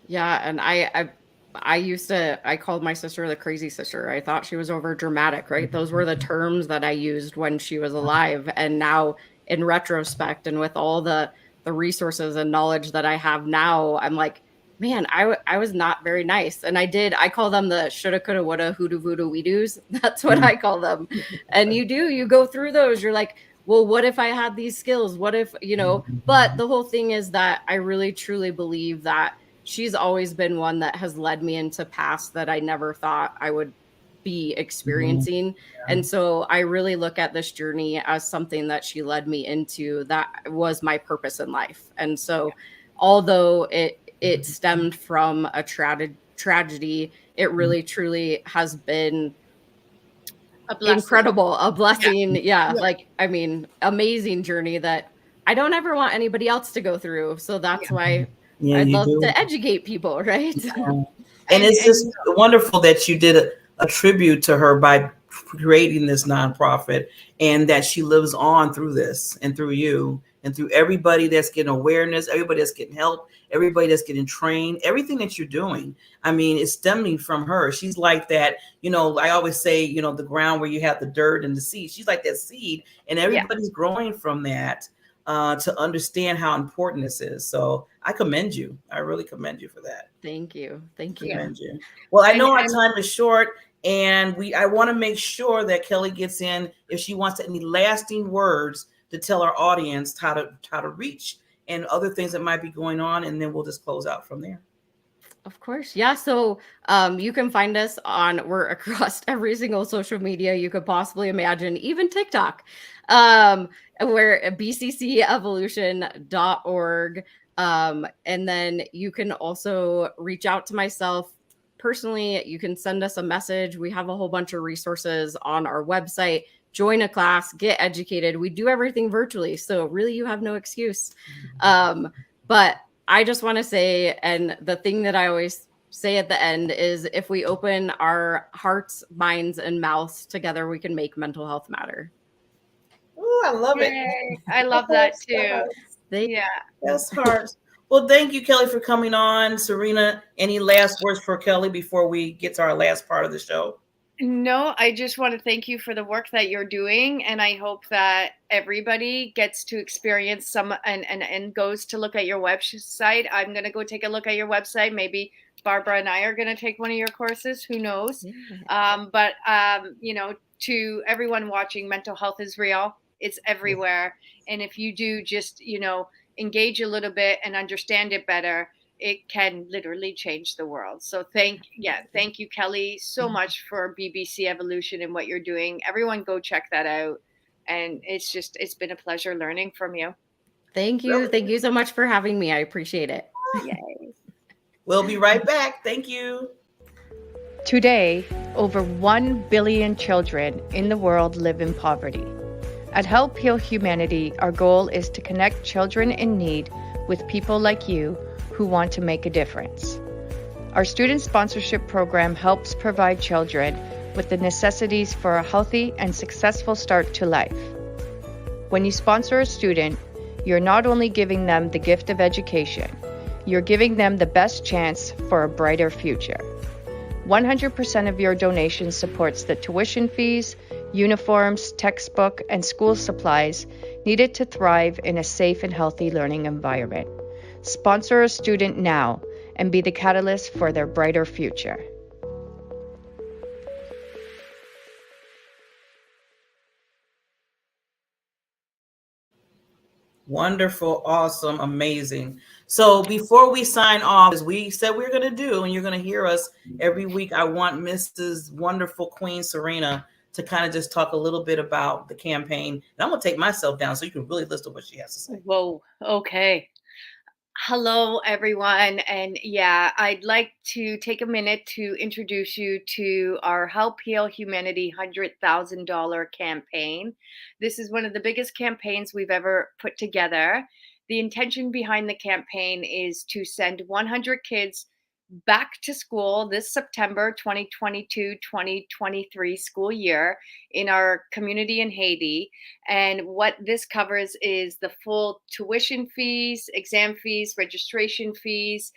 Yeah, and I called my sister the crazy sister. I thought she was over dramatic, right? Those were the terms that I used when she was alive. And now in retrospect and with all the resources and knowledge that I have now, I'm like, man, I was not very nice. And I call them the shoulda, coulda, woulda, hoodoo, voodoo, we do's. That's what I call them. And you go through those. You're like, well, what if I had these skills? What if, but the whole thing is that I really truly believe that she's always been one that has led me into paths that I never thought I would be experiencing. And so I really look at this journey as something that she led me into that was my purpose in life. And so although it stemmed from a tragedy, it really truly has been incredible, a blessing. Yeah. Like, I mean, amazing journey that I don't ever want anybody else to go through. So that's why I'd love to educate people, right? And it's just wonderful that you did a tribute to her by creating this nonprofit, and that she lives on through this and through you and through everybody that's getting awareness, everybody that's getting help, everybody that's getting trained, everything that you're doing. I mean, it's stemming from her. She's like that, I always say, the ground where you have the dirt and the seed. She's like that seed, and everybody's growing from that. To understand how important this is. So I commend you. I really commend you for that. Thank you. Commend you. Well, I know our time is short, and I want to make sure that Kelly gets in if she wants any lasting words to tell our audience how to reach and other things that might be going on, and then we'll just close out from there. Of course. Yeah. So you can find us we're across every single social media you could possibly imagine, even TikTok. We're at bccevolution.org. And then you can also reach out to myself personally. You can send us a message. We have a whole bunch of resources on our website. Join a class, get educated. We do everything virtually. So really you have no excuse. But I just want to say, and the thing that I always say at the end is, if we open our hearts, minds, and mouths together, we can make mental health matter. Oh, I love it. I love that too. That's hard. Well, thank you, Kelly, for coming on. Serena, any last words for Kelly before we get to our last part of the show? No, I just want to thank you for the work that you're doing. And I hope that everybody gets to experience some and goes to look at your website. I'm going to go take a look at your website. Maybe Barbara and I are going to take one of your courses. Who knows? But to everyone watching, mental health is real. It's everywhere. And if you do just, engage a little bit and understand it better, it can literally change the world. So thank you, Kelly, so much for BBC Evolution and what you're doing. Everyone go check that out. And it's been a pleasure learning from you. Thank you. Thank you so much for having me. I appreciate it. Yay. We'll be right back. Thank you. Today, over 1 billion children in the world live in poverty. At Help Heal Humanity, our goal is to connect children in need with people like you who want to make a difference. Our student sponsorship program helps provide children with the necessities for a healthy and successful start to life. When you sponsor a student, you're not only giving them the gift of education, you're giving them the best chance for a brighter future. 100% of your donation supports the tuition fees, uniforms, textbook, and school supplies needed to thrive in a safe and healthy learning environment. Sponsor a student now and be the catalyst for their brighter future. Wonderful, awesome, amazing. So before we sign off, as we said we're going to do, and you're going to hear us every week, I want Mrs. Wonderful Queen Serena to kind of just talk a little bit about the campaign. And I'm going to take myself down so you can really listen to what she has to say. Whoa, okay. Hello, everyone. And I'd like to take a minute to introduce you to our Help Heal Humanity $100,000 campaign. This is one of the biggest campaigns we've ever put together. The intention behind the campaign is to send 100 kids back to school this September 2022-2023 school year in our community in Haiti. And what this covers is the full tuition fees, exam fees, registration fees,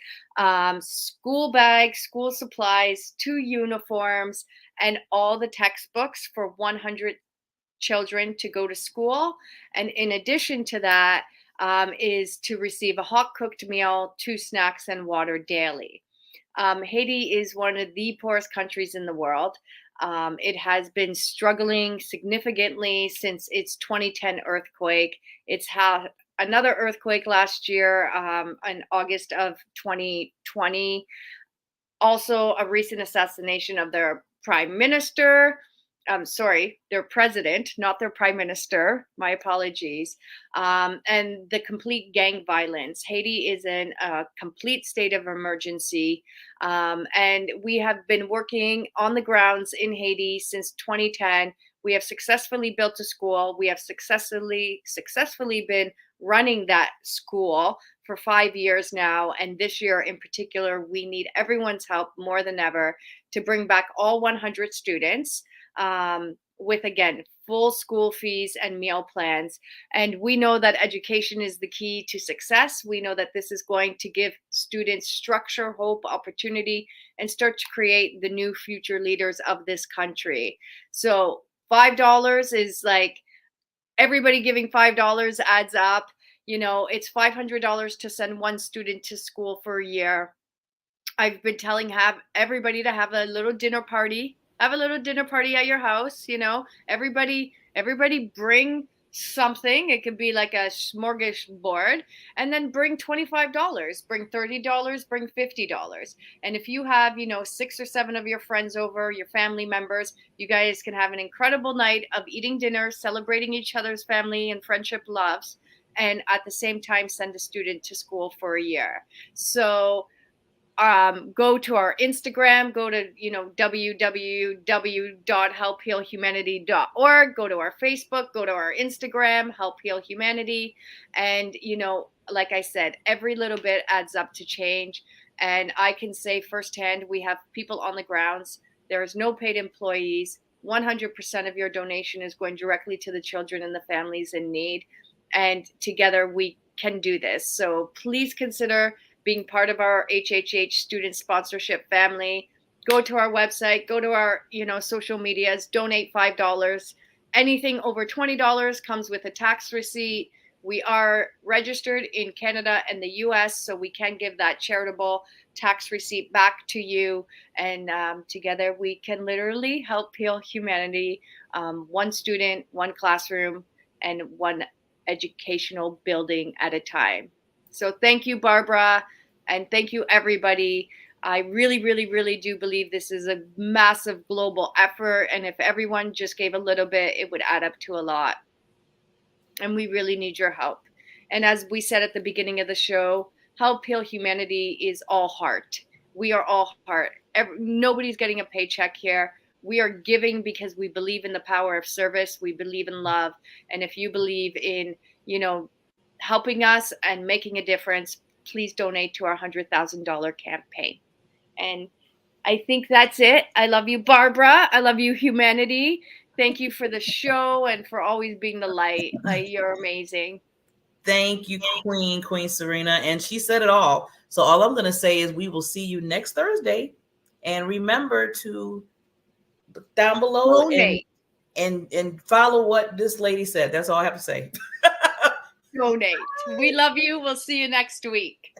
school bags, school supplies, 2 uniforms, and all the textbooks for 100 children to go to school. And in addition to that, is to receive a hot cooked meal, 2 snacks, and water daily. Haiti is one of the poorest countries in the world. It has been struggling significantly since its 2010 earthquake. It's had another earthquake last year in August of 2020. Also, a recent assassination of their prime minister. Their president, not their prime minister. My apologies. And the complete gang violence. Haiti is in a complete state of emergency. And we have been working on the grounds in Haiti since 2010. We have successfully built a school. We have successfully been running that school for 5 years now. And this year in particular, we need everyone's help more than ever to bring back all 100 students. With, again, full school fees and meal plans. And we know that education is the key to success. We know that this is going to give students structure, hope, opportunity, and start to create the new future leaders of this country. So $5 is like, everybody giving $5 adds up. You know, it's $500 to send one student to school for a year. I've been telling everybody to have a little dinner party. Have a little dinner party at your house, you know. Everybody bring something. It could be like a smorgasbord, and then bring $25, bring $30, bring $50. And if you have, 6 or 7 of your friends over, your family members, you guys can have an incredible night of eating dinner, celebrating each other's family and friendship loves, and at the same time send a student to school for a year. So go to our Instagram, go to, www.helphealhumanity.org, go to our Facebook, go to our Instagram, Help Heal Humanity. And, like I said, every little bit adds up to change. And I can say firsthand, we have people on the grounds. There is no paid employees. 100% of your donation is going directly to the children and the families in need. And together we can do this. So please consider being part of our HHH student sponsorship family. Go to our website, go to our, social medias, donate $5. Anything over $20 comes with a tax receipt. We are registered in Canada and the US, so we can give that charitable tax receipt back to you. And together we can literally help heal humanity, one student, one classroom, and one educational building at a time. So thank you, Barbara, and thank you, everybody. I really, really, really do believe this is a massive global effort, and if everyone just gave a little bit, it would add up to a lot. And we really need your help. And as we said at the beginning of the show, Help Heal Humanity is all heart. We are all heart. Nobody's getting a paycheck here. We are giving because we believe in the power of service. We believe in love. And if you believe in, helping us and making a difference, please donate to our $100,000 campaign. And I think that's it. I love you, Barbara. I love you, humanity. Thank you for the show and for always being the light. Like, you're amazing. Thank you, Queen Serena. And she said it all. So all I'm going to say is we will see you next Thursday. And remember to look down below and follow what this lady said. That's all I have to say. Donate. We love you. We'll see you next week.